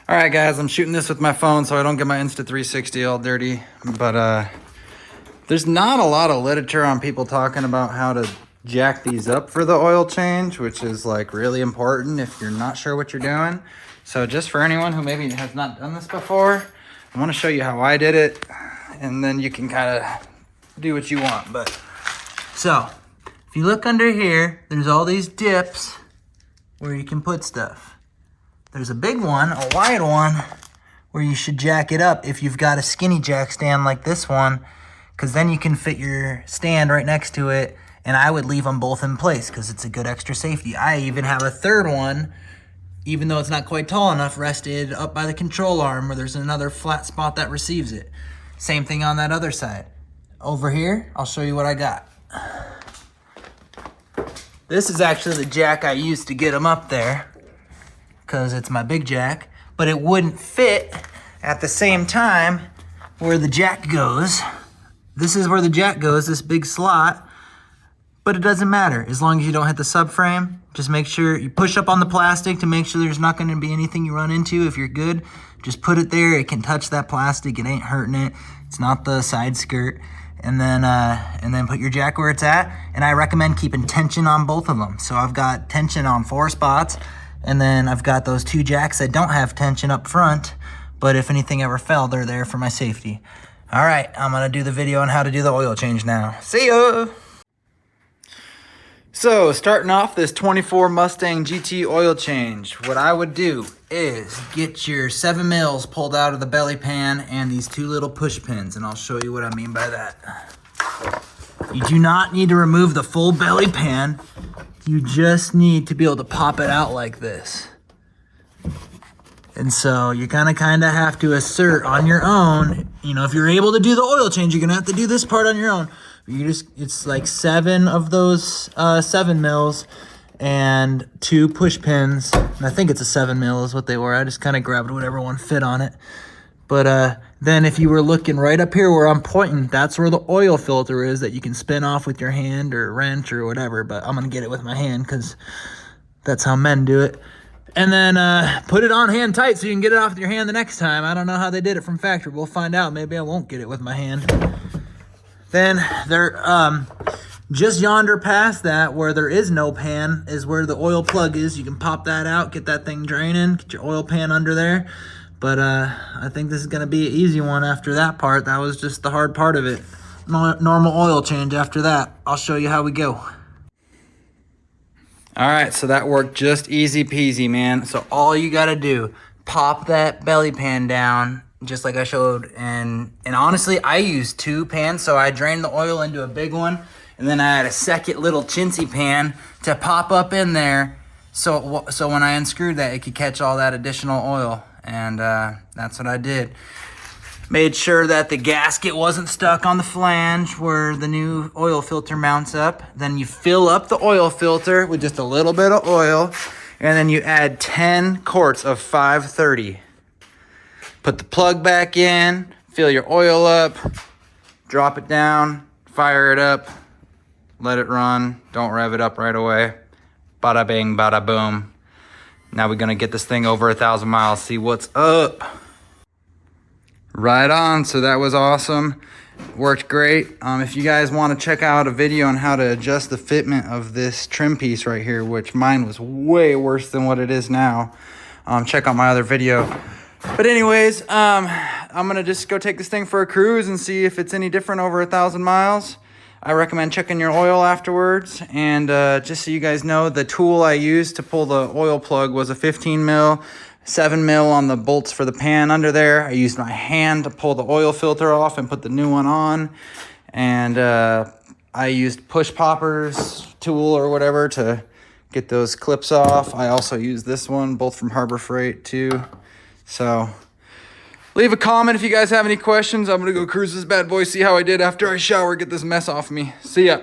All right, guys, I'm shooting this with my phone so I don't get my Insta360 all dirty. But there's not a lot of literature on people talking about how to jack these up for the oil change, which is like really important if you're not sure what you're doing. So just for anyone who maybe has not done this before, I want to show you how I did it, and then you can kind of do what you want. But so if you look under here, there's all these dips where you can put stuff. There's a big one, a wide one, where you should jack it up if you've got a skinny jack stand like this one, because then you can fit your stand right next to it, and I would leave them both in place because it's a good extra safety. I even have a third one, even though it's not quite tall enough, rested up by the control arm where there's another flat spot that receives it. Same thing on that other side. Over here, I'll show you what I got. This is actually the jack I used to get them up there, because it's my big jack, but it wouldn't fit at the same time where the jack goes. This is where the jack goes, this big slot, but it doesn't matter as long as you don't hit the subframe. Just make sure you push up on the plastic to make sure there's not going to be anything you run into. If you're good, just put it there. It can touch that plastic. It ain't hurting it. It's not the side skirt. And then put your jack where it's at. And I recommend keeping tension on both of them. So I've got tension on 4 spots. And then I've got those 2 jacks that don't have tension up front, but if anything ever fell, they're there for my safety. All right, I'm gonna do the video on how to do the oil change now. See ya! So, starting off this 24 Mustang GT oil change, what I would do is get your 7 mils pulled out of the belly pan and these 2 little push pins, and I'll show you what I mean by that. You do not need to remove the full belly pan. You just need to be able to pop it out like this. And so you're gonna kind of have to assert on your own. You know, if you're able to do the oil change, you're gonna have to do this part on your own. It's like 7 of those 7 mils and 2 push pins. And I think it's a 7 mil is what they were. I just kind of grabbed whatever one fit on it. But then if you were looking right up here where I'm pointing, that's where the oil filter is that you can spin off with your hand or wrench or whatever. But I'm going to get it with my hand because that's how men do it. And then put it on hand tight so you can get it off with your hand the next time. I don't know how they did it from factory. We'll find out. Maybe I won't get it with my hand. Then they're just yonder past that where there is no pan is where the oil plug is. You can pop that out, get that thing draining, get your oil pan under there. But I think this is going to be an easy one after that part. That was just the hard part of it. Normal oil change after that. I'll show you how we go. All right, so that worked just easy peasy, man. So all you got to do, pop that belly pan down just like I showed. And honestly, I used 2 pans. So I drained the oil into a big one. And then I had a second little chintzy pan to pop up in there. So when I unscrewed that, it could catch all that additional oil. And that's what I did. Made sure that the gasket wasn't stuck on the flange where the new oil filter mounts up. Then you fill up the oil filter with just a little bit of oil. And then you add 10 quarts of 530. Put the plug back in, fill your oil up, drop it down, fire it up, let it run. Don't rev it up right away. Bada bing, bada boom. Now we're gonna get this thing over 1,000 miles, see what's up. Right on, so that was awesome. Worked great. If you guys wanna check out a video on how to adjust the fitment of this trim piece right here, which mine was way worse than what it is now, check out my other video. But anyways, I'm gonna just go take this thing for a cruise and see if it's any different over 1,000 miles. I recommend checking your oil afterwards. And just so you guys know, the tool I used to pull the oil plug was a 15 mil, 7 mil on the bolts for the pan under there. I used my hand to pull the oil filter off and put the new one on. And I used push poppers tool or whatever to get those clips off. I also used this one, both from Harbor Freight too. So leave a comment if you guys have any questions. I'm going to go cruise this bad boy, see how I did after I shower, get this mess off me. See ya.